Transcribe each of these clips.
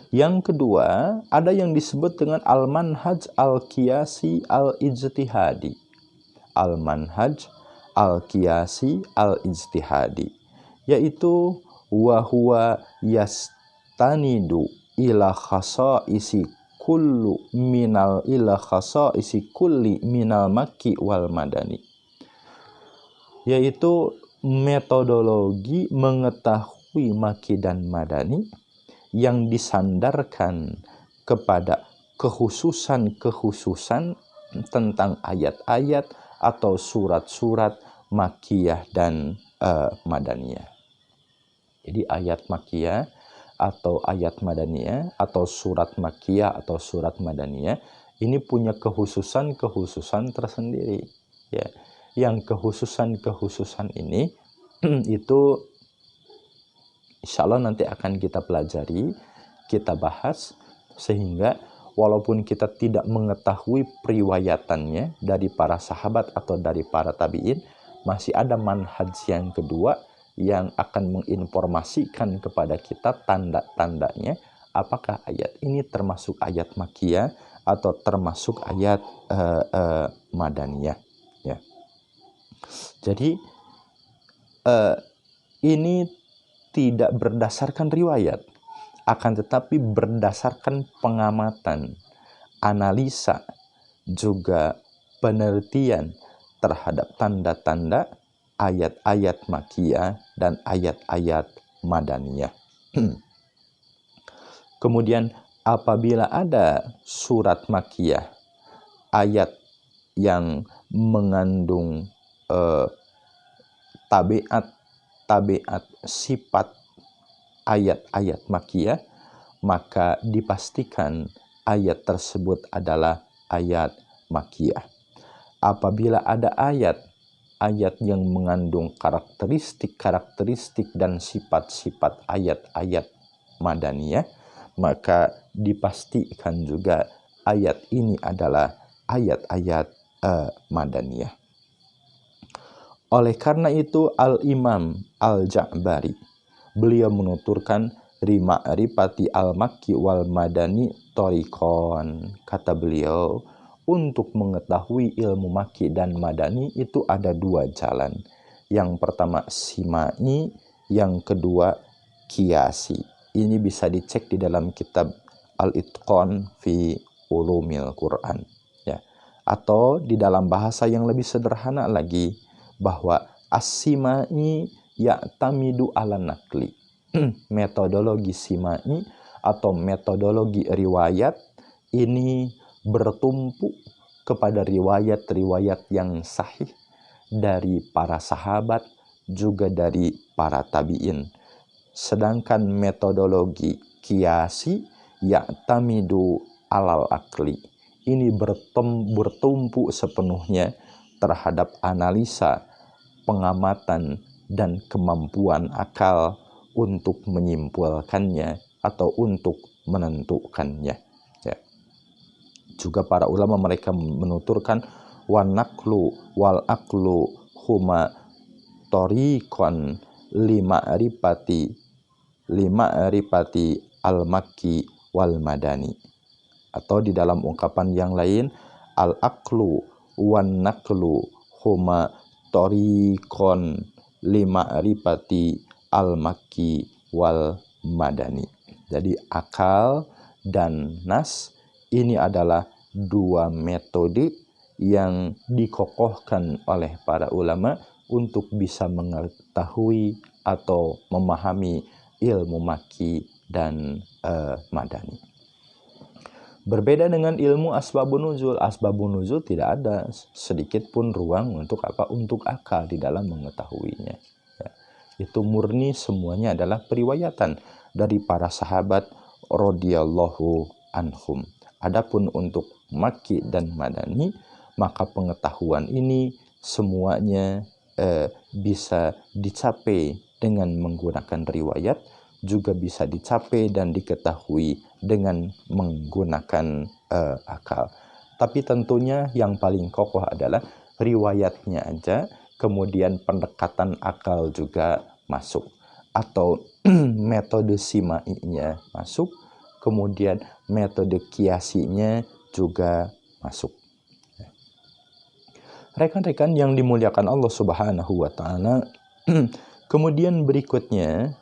Yang kedua, ada yang disebut dengan al-manhaj al-qiyasi al-ijtihadi. Al-manhaj al-qiyasi al-ijtihadi, yaitu wa huwa yastanidu ila khasaisi kulli minal makki wal madani, yaitu metodologi mengetahui makki dan madani yang disandarkan kepada kekhususan tentang ayat-ayat atau surat-surat makkiyah dan madaniyah. Jadi ayat makkiyah atau ayat madaniyah atau surat makkiyah atau surat madaniyah ini punya kekhususan tersendiri, ya. Yang kekhususan ini itu insya Allah nanti akan kita pelajari, kita bahas, sehingga walaupun kita tidak mengetahui periwayatannya dari para sahabat atau dari para tabi'in, masih ada manhaj yang kedua yang akan menginformasikan kepada kita tanda-tandanya, apakah ayat ini termasuk ayat makkiyah atau termasuk ayat madaniyah, ya. Jadi ini tidak berdasarkan riwayat, akan tetapi berdasarkan pengamatan, analisa, juga penelitian terhadap tanda-tanda ayat-ayat makkiyah dan ayat-ayat madaniyah. Kemudian apabila ada surat makkiyah, ayat yang mengandung tabiat sifat ayat-ayat makkiyah, maka dipastikan ayat tersebut adalah ayat makkiyah. Apabila ada ayat yang mengandung karakteristik dan sifat-sifat ayat-ayat madaniyah, maka dipastikan juga ayat ini adalah ayat-ayat madaniyah. Oleh karena itu Al-Imam Al-Ja'bari, beliau menuturkan rima'rifati al-makki wal madani tariqon. Kata beliau, untuk mengetahui ilmu makki dan madani itu ada dua jalan. Yang pertama simai, yang kedua qiyasi. Ini bisa dicek di dalam kitab Al-Itqan fi Ulumil Quran, ya. Atau di dalam bahasa yang lebih sederhana lagi, bahwa as-simai ya'tamidu ala nakli. Metodologi simai atau metodologi riwayat ini bertumpu kepada riwayat-riwayat yang sahih dari para sahabat, juga dari para tabi'in. Sedangkan metodologi qiyasi ya'tamidu alal akli, ini bertumpu sepenuhnya terhadap analisa, pengamatan, dan kemampuan akal untuk menyimpulkannya atau untuk menentukannya, ya. Juga para ulama mereka menuturkan wan naqlu wal aqlu huma tariqan lima'rifati al-makki wal madani. Atau di dalam ungkapan yang lain, al-aqlu wan naqlu huma tariqan lima'rifati al-makki wal madani. Jadi akal dan nas ini adalah dua metode yang dikokohkan oleh para ulama untuk bisa mengetahui atau memahami ilmu makki dan madani. Berbeda dengan ilmu asbabun nuzul. Asbabun nuzul tidak ada sedikit pun ruang untuk apa? Untuk akal di dalam mengetahuinya, ya. Itu murni semuanya adalah periwayatan dari para sahabat radhiyallahu anhum. Adapun untuk makki dan madani, maka pengetahuan ini semuanya bisa dicapai dengan menggunakan riwayat, juga bisa dicapai dan diketahui dengan menggunakan akal. Tapi tentunya yang paling kokoh adalah riwayatnya aja, kemudian pendekatan akal juga masuk, atau metode simainya masuk, kemudian metode kiasinya juga masuk. Rekan-rekan yang dimuliakan Allah Subhanahu wa taala, kemudian berikutnya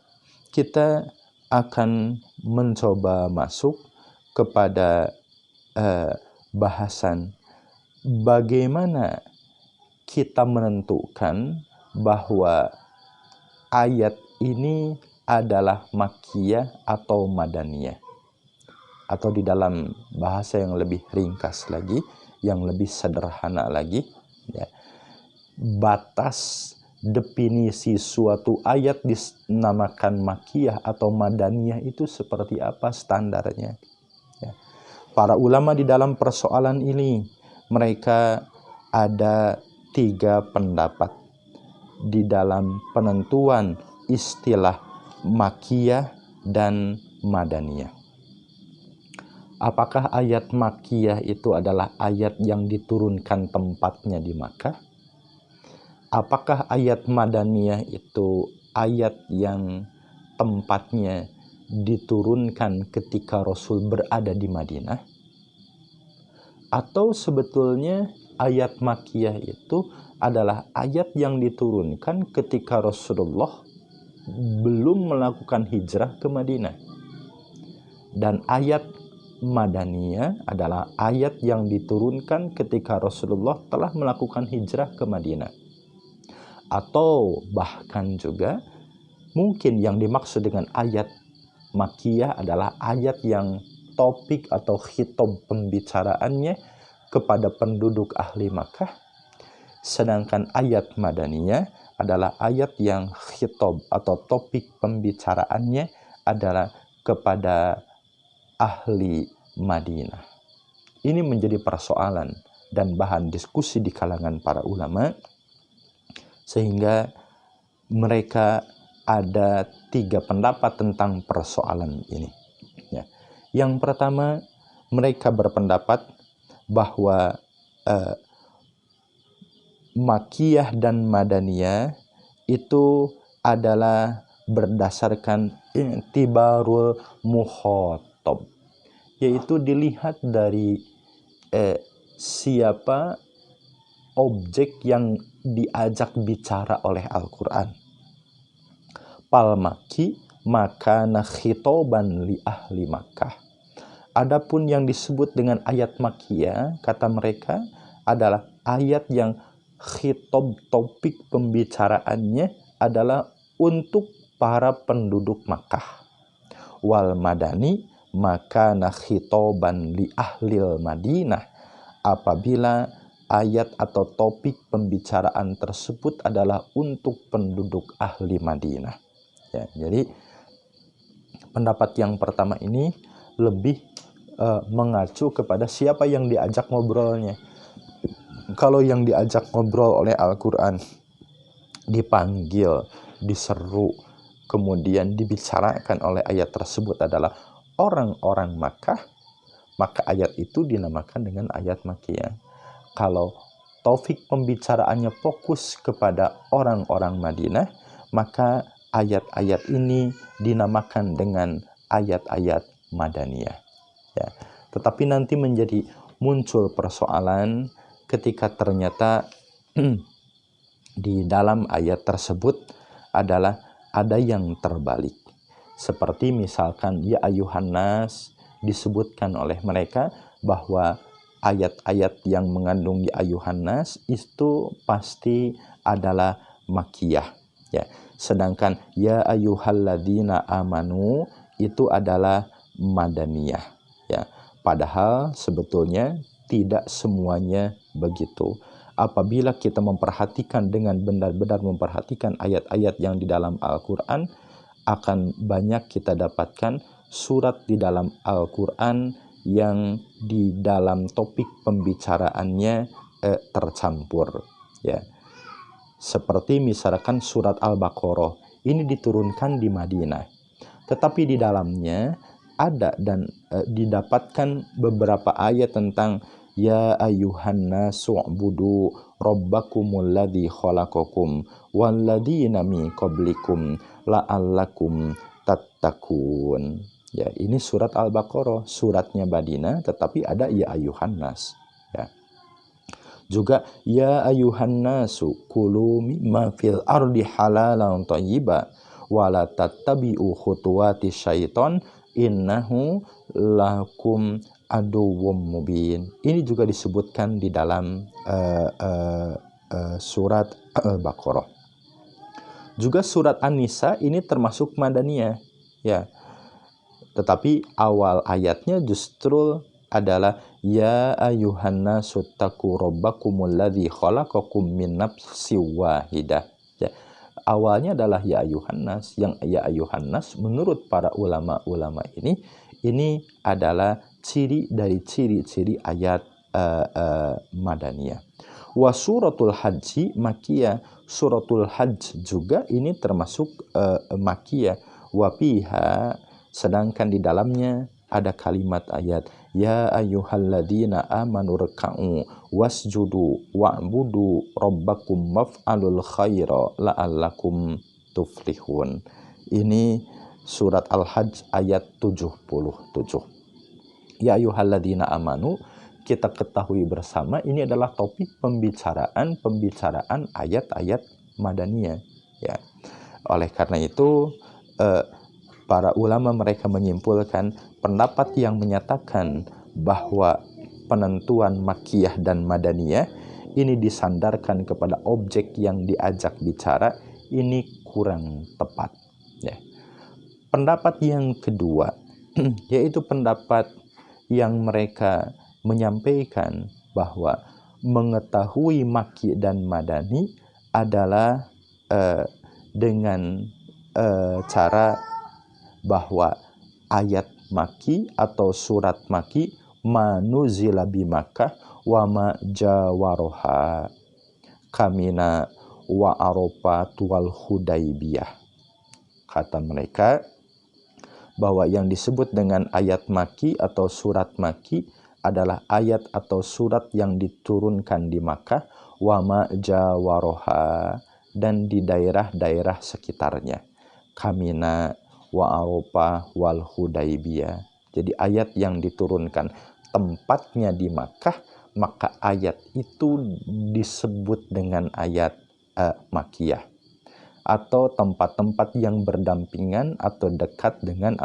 kita akan mencoba masuk kepada bahasan bagaimana kita menentukan bahwa ayat ini adalah makkiyah atau madaniyah. Atau di dalam bahasa yang lebih ringkas lagi, yang lebih sederhana lagi, ya, batas definisi suatu ayat dinamakan makkiyah atau madaniyah itu seperti apa standarnya. Ya. Para ulama di dalam persoalan ini, mereka ada 3 pendapat di dalam penentuan istilah makkiyah dan madaniyah. Apakah ayat makkiyah itu adalah ayat yang diturunkan tempatnya di Makkah? Apakah ayat madaniyah itu ayat yang tempatnya diturunkan ketika Rasul berada di Madinah? Atau sebetulnya ayat makkiyah itu adalah ayat yang diturunkan ketika Rasulullah belum melakukan hijrah ke Madinah? Dan ayat madaniyah adalah ayat yang diturunkan ketika Rasulullah telah melakukan hijrah ke Madinah. Atau bahkan juga mungkin yang dimaksud dengan ayat makkiyah adalah ayat yang topik atau khitab pembicaraannya kepada penduduk ahli Makkah, sedangkan ayat madaniyah adalah ayat yang khitab atau topik pembicaraannya adalah kepada ahli Madinah. Ini menjadi persoalan dan bahan diskusi di kalangan para ulama, sehingga mereka ada 3 pendapat tentang persoalan ini. Ya. Yang pertama, mereka berpendapat bahwa makkiyah dan madaniyah itu adalah berdasarkan i'tibarul mukhatab, yaitu dilihat dari siapa objek yang diajak bicara oleh Al-Quran. Pal makki maka khitoban li ahli Makkah. Adapun yang disebut dengan ayat makkiyah, kata mereka, adalah ayat yang khitab topik pembicaraannya adalah untuk para penduduk Makkah. Wal madani maka khitoban li ahlil Madinah, apabila ayat atau topik pembicaraan tersebut adalah untuk penduduk ahli Madinah. Ya, jadi pendapat yang pertama ini lebih mengacu kepada siapa yang diajak ngobrolnya. Kalau yang diajak ngobrol oleh Al-Quran, dipanggil, diseru, kemudian dibicarakan oleh ayat tersebut adalah orang-orang Makkah, maka ayat itu dinamakan dengan ayat makkiyah. Kalau taufik pembicaraannya fokus kepada orang-orang Madinah, maka ayat-ayat ini dinamakan dengan ayat-ayat madaniyah. Ya. Tetapi nanti menjadi muncul persoalan ketika ternyata di dalam ayat tersebut adalah ada yang terbalik. Seperti misalkan ya ayuhan nas, disebutkan oleh mereka bahwa ayat-ayat yang mengandung ya ayuhan nas itu pasti adalah makkiyah, ya. Sedangkan ya ayyuhalladzina amanu itu adalah madaniyah, ya. Padahal sebetulnya tidak semuanya begitu. Apabila kita memperhatikan dengan benar-benar memperhatikan ayat-ayat yang di dalam Al-Quran, akan banyak kita dapatkan surat di dalam Al-Quran yang di dalam topik pembicaraannya tercampur, ya. Seperti misalkan surat Al-Baqarah ini diturunkan di Madinah, tetapi di dalamnya ada dan didapatkan beberapa ayat tentang ya ayyuhan nasu ubudu rabbakumul ladzi khalaqakum walladzina min qablikum la'allakum tattaqun. Ya, ini surat Al-Baqarah, suratnya Madinah, tetapi ada ya ayuhan nas. Ya. Juga ya ayuhan nasu kulu mimma fil ardi halalan thayyiba wala tattabi'u khutuwati syaiton innahu lakum aduwwum mubin. Ini juga disebutkan di dalam surat Al-Baqarah. Juga surat An-Nisa ini termasuk Madaniyah, ya. Tetapi awal ayatnya justru adalah ya ayyuhan nasu taqu rabbakumul ladzi khalaqakum min nafsin wahidah. Ya. Awalnya adalah ya ayyuhan nas, yang ya ayyuhan nas menurut para ulama-ulama ini adalah ciri dari ciri-ciri ayat Madaniyah. Wa suratul haji makiyah, suratul hajj juga ini termasuk makiyah. Wa fiha, sedangkan di dalamnya ada kalimat ayat ya ayyuhalladzina amanu ruk'u wasjudu wa'budu rabbakum waf'alul khaira la'allakum tuflihun. Ini surat Al-Hajj ayat 77. Ya ayyuhalladzina amanu, kita ketahui bersama ini adalah topik pembicaraan ayat-ayat Madaniyah, ya. Oleh karena itu para ulama mereka menyimpulkan pendapat yang menyatakan bahwa penentuan Makkiyah dan Madaniyah ini disandarkan kepada objek yang diajak bicara, ini kurang tepat, ya. Pendapat yang kedua yaitu pendapat yang mereka menyampaikan bahwa mengetahui Makki dan Madani adalah dengan cara bahwa ayat Makki atau surat Makki manuzila bi Makkah wa ma jawaroha kamina wa Arafat wal Hudaybiyah. Kata mereka bahwa yang disebut dengan ayat Makki atau surat Makki adalah ayat atau surat yang diturunkan di Makkah wa ma jawaroha, dan di daerah-daerah sekitarnya, kamina wa Arafah wal Hudaybiyah. Jadi ayat yang diturunkan tempatnya di Makkah, maka ayat itu disebut dengan ayat Makkiyah, atau tempat-tempat yang berdampingan atau dekat dengan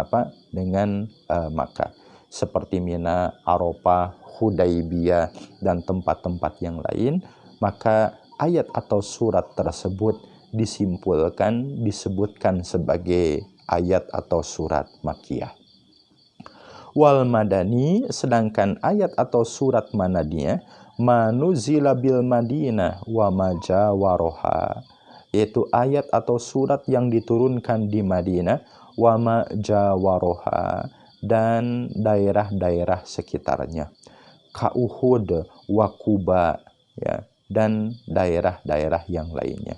Makkah, seperti Mina, Arafah, Hudaybiyah, dan tempat-tempat yang lain. Maka ayat atau surat tersebut disebutkan sebagai ayat atau surat Makkiyah. Wal Madani, sedangkan ayat atau surat Madaniyah manuzila bil Madinah wa majawaroha, yaitu ayat atau surat yang diturunkan di Madinah wa majawaroha, dan daerah-daerah sekitarnya, ka Uhud wa Quba, ya, dan daerah-daerah yang lainnya.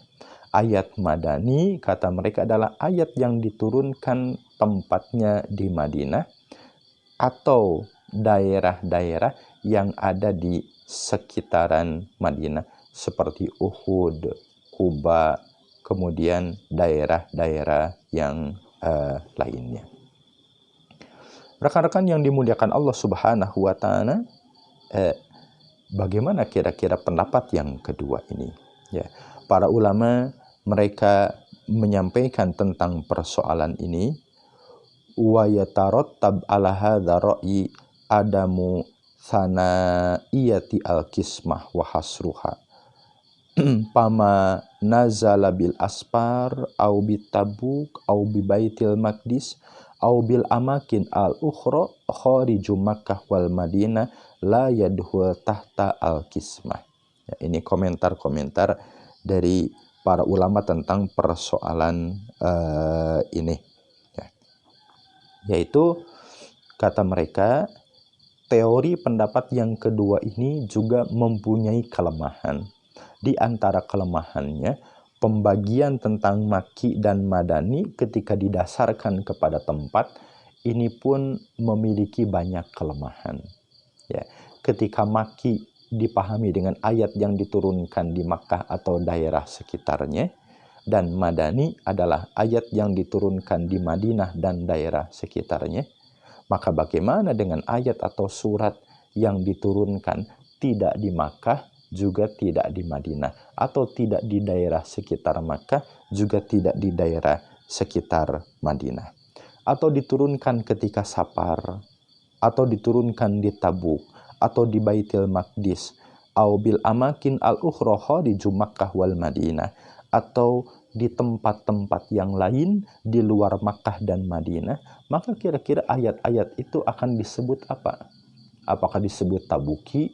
Ayat Madani, kata mereka, adalah ayat yang diturunkan tempatnya di Madinah atau daerah-daerah yang ada di sekitaran Madinah, seperti Uhud, Quba, kemudian daerah-daerah yang lainnya. Rekan-rekan yang dimuliakan Allah Subhanahu wa Ta'ala, bagaimana kira-kira pendapat yang kedua ini? Ya, para ulama mereka menyampaikan tentang persoalan ini, wa yatarattab ala hadza ra'yi adamu sanaiyati al-qismah wa hasruha pama nazala bil aspar au bitabuk au bi baitil maqdis au bil amakin al ukhra khariju Makkah wal Madinah la yadhul tahta al qismah. Ya, ini komentar-komentar dari para ulama tentang persoalan ini, ya. Yaitu kata mereka, teori pendapat yang kedua ini juga mempunyai kelemahan. Di antara kelemahannya, pembagian tentang Makki dan Madani ketika didasarkan kepada tempat ini pun memiliki banyak kelemahan. Ya, ketika Makki dipahami dengan ayat yang diturunkan di Makkah atau daerah sekitarnya, dan Madani adalah ayat yang diturunkan di Madinah dan daerah sekitarnya, Maka bagaimana dengan ayat atau surat yang diturunkan tidak di Makkah, juga tidak di Madinah, atau tidak di daerah sekitar Makkah, juga tidak di daerah sekitar Madinah, atau diturunkan ketika Safar, atau diturunkan di Tabuk, atau di Baitul Maqdis, au bil amakin al-ukhra khariju Makkah wal Madinah, atau di tempat-tempat yang lain di luar Makkah dan Madinah, maka kira-kira ayat-ayat itu akan disebut apa? Apakah disebut Tabuki,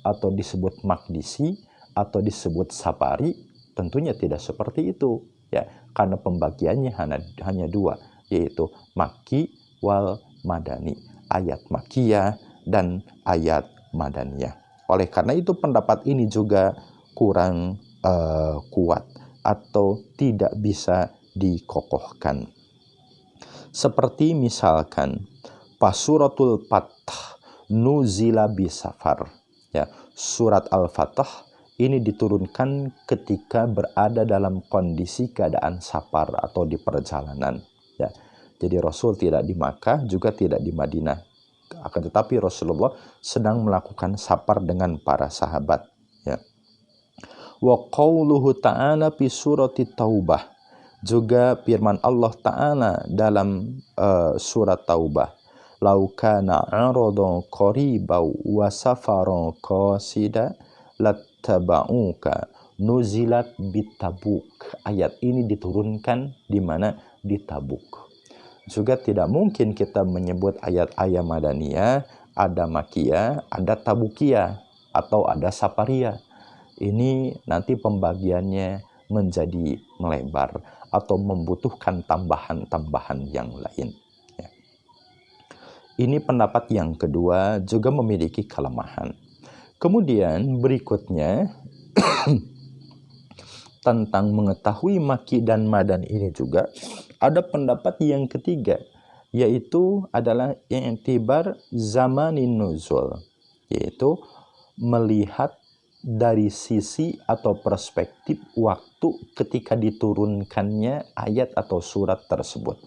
atau disebut Maqdisi, atau disebut Safari? Tentunya tidak seperti itu, ya, karena pembagiannya hanya dua, yaitu Makki wal Madani, ayat Makkiyah dan ayat Madaniyah. Oleh karena itu pendapat ini juga kurang kuat atau tidak bisa dikokohkan. Seperti misalkan Pasuratul Fath nuzila bisafar, ya, surat Al-Fatah ini diturunkan ketika berada dalam kondisi keadaan safar atau di perjalanan, ya. Jadi Rasul tidak di Makkah, juga tidak di Madinah. Akan tetapi Rasulullah sedang melakukan safar dengan para sahabat, ya. Wa qauluhu ta'ala fi surati Taubah, juga firman Allah Ta'ala dalam surat Taubah, lau kana 'aradan qariban wa safaran qasida lattaba'uka nuzilat bitabuk. Ayat ini diturunkan di mana? Di Tabuk. Juga tidak mungkin kita menyebut ayat-ayat Madaniyah, ada Makkiyah, ada Tabukiyah, atau ada Safariyah. Ini nanti pembagiannya menjadi melebar atau membutuhkan tambahan-tambahan yang lain. Ya. Ini pendapat yang kedua, juga memiliki kelemahan. Kemudian berikutnya tentang mengetahui Makki dan Madan ini juga ada pendapat yang ketiga, yaitu adalah i'tibar zamanin nuzul, yaitu melihat dari sisi atau perspektif waktu ketika diturunkannya ayat atau surat tersebut.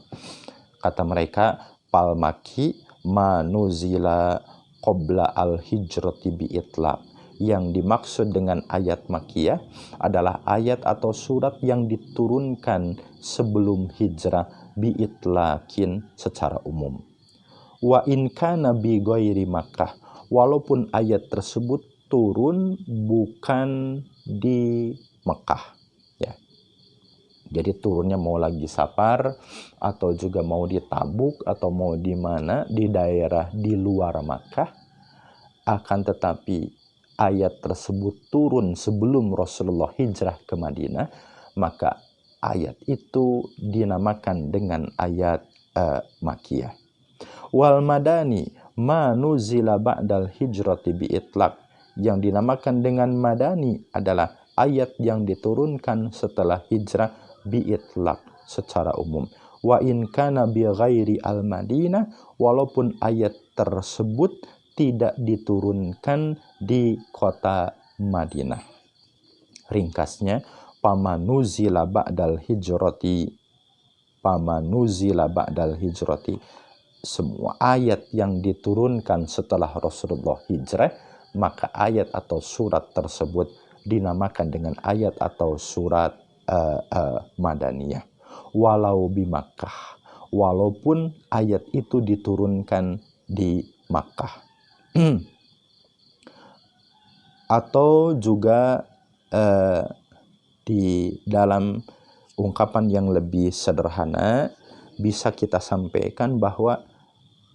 Kata mereka, pal makki manuzila qabla al-hijrati bi'itlaq. Yang dimaksud dengan ayat Makkiyah adalah ayat atau surat yang diturunkan sebelum hijrah bi'itlaqin secara umum. Wa in kana bi ghairi Makkah, walaupun ayat tersebut turun bukan di Mekah, ya. Jadi turunnya mau lagi safar, atau juga mau di Tabuk, atau mau di mana, di daerah di luar Makkah, akan tetapi ayat tersebut turun sebelum Rasulullah hijrah ke Madinah, maka ayat itu dinamakan dengan ayat Makkiyah. Wal Madani ma nuzila ba'dal hijrati bi'itlaq, yang dinamakan dengan Madani adalah ayat yang diturunkan setelah hijrah bi'itlaq secara umum. Wa in kana bi ghairi al-Madinah, walaupun ayat tersebut tidak diturunkan di kota Madinah. Ringkasnya, pamanuzila ba'dal hijrati, semua ayat yang diturunkan setelah Rasulullah hijrah, maka ayat atau surat tersebut dinamakan dengan ayat atau surat Madaniyah. Walau di Makkah, walaupun ayat itu diturunkan di Makkah. Atau juga di dalam ungkapan yang lebih sederhana bisa kita sampaikan bahwa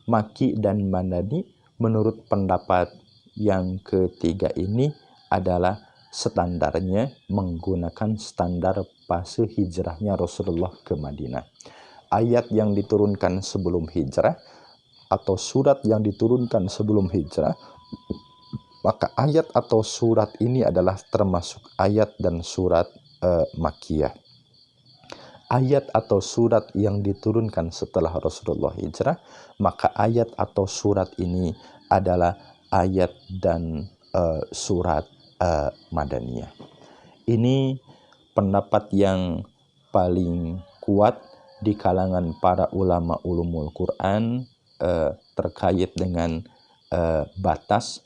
Makki dan Madani menurut pendapat yang ketiga ini adalah standarnya menggunakan standar fase hijrahnya Rasulullah ke Madinah. Ayat yang diturunkan sebelum hijrah atau surat yang diturunkan sebelum hijrah, maka ayat atau surat ini adalah termasuk ayat dan surat Makkiyah. Ayat atau surat yang diturunkan setelah Rasulullah hijrah, maka ayat atau surat ini adalah ayat dan surat Madaniyah. Ini pendapat yang paling kuat di kalangan para ulama ulumul Quran terkait dengan batas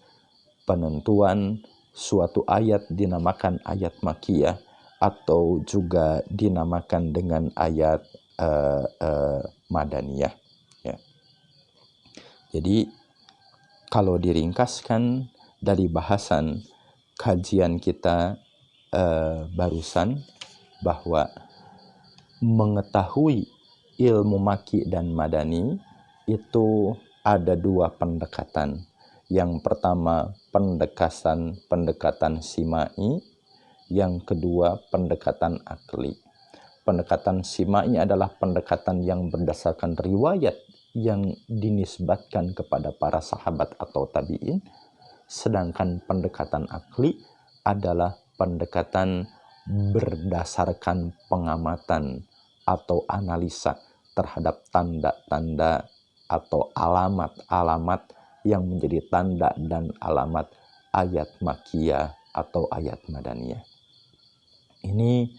penentuan suatu ayat dinamakan ayat makiyah atau juga dinamakan dengan ayat madaniyah. Ya. Jadi kalau diringkaskan dari bahasan kajian kita barusan, bahwa mengetahui ilmu maki dan madani itu ada dua pendekatan. Yang pertama pendekatan simai, yang kedua pendekatan akli. Pendekatan simai adalah pendekatan yang berdasarkan riwayat yang dinisbatkan kepada para sahabat atau tabi'in, sedangkan pendekatan akli adalah pendekatan berdasarkan pengamatan atau analisa terhadap tanda-tanda atau alamat-alamat yang menjadi tanda dan alamat ayat makiyah atau ayat madaniyah. Ini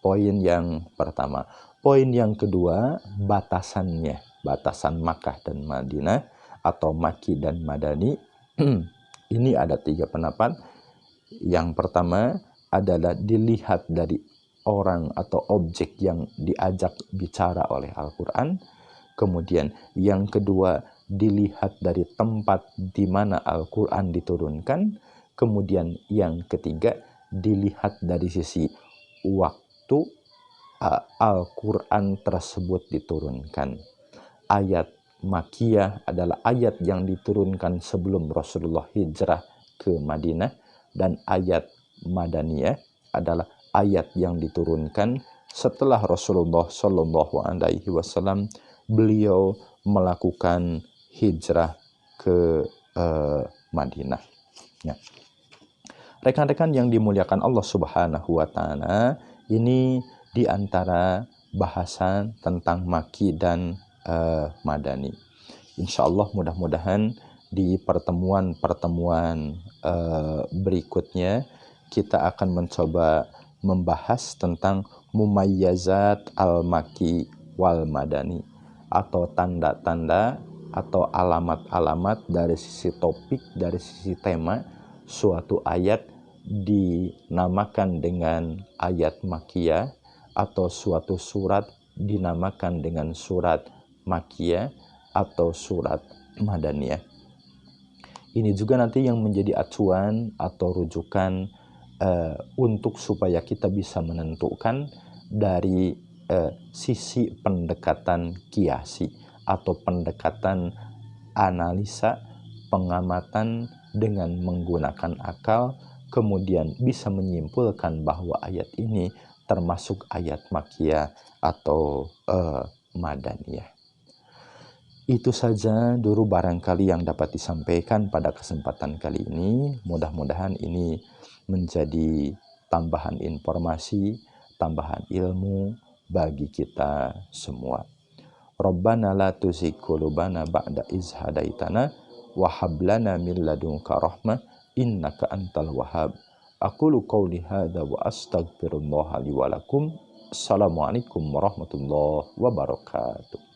poin yang pertama. Poin yang kedua, batasannya, batasan Makkah dan Madinah atau Makki dan Madani. Ini ada 3 pendapat. Yang pertama adalah dilihat dari orang atau objek yang diajak bicara oleh Al-Quran. Kemudian yang kedua dilihat dari tempat di mana Al-Quran diturunkan. Kemudian yang ketiga dilihat dari sisi waktu Al-Quran tersebut diturunkan. Ayat Makiyah adalah ayat yang diturunkan sebelum Rasulullah hijrah ke Madinah, dan ayat Madaniyah adalah ayat yang diturunkan setelah Rasulullah Shallallahu Alaihi Wasallam beliau melakukan hijrah ke Madinah. Ya. Rekan-rekan yang dimuliakan Allah Subhanahu Wa Taala, ini di antara bahasan tentang Makki dan Madani. Insya Allah mudah-mudahan di pertemuan-pertemuan berikutnya kita akan mencoba membahas tentang mumayyazat al-Makki wal Madani, atau tanda-tanda atau alamat-alamat dari sisi topik, dari sisi tema suatu ayat dinamakan dengan ayat Makiyah, atau suatu surat dinamakan dengan surat Makiyah atau surat Madaniyah. Ini juga nanti yang menjadi acuan atau rujukan untuk supaya kita bisa menentukan dari sisi pendekatan kiasi atau pendekatan analisa pengamatan dengan menggunakan akal, kemudian bisa menyimpulkan bahwa ayat ini termasuk ayat Makiyah atau Madaniyah. Itu saja dulu barangkali yang dapat disampaikan pada kesempatan kali ini. Mudah-mudahan ini menjadi tambahan informasi, tambahan ilmu bagi kita semua. Rabbana la tuzigh qulubana ba'da iz hadaitana wa hab lana min ladunka rahmah innaka antal wahhab. Aqulu qawli hadza wa astaghfirullah li wa lakum. Assalamualaikum warahmatullahi wabarakatuh.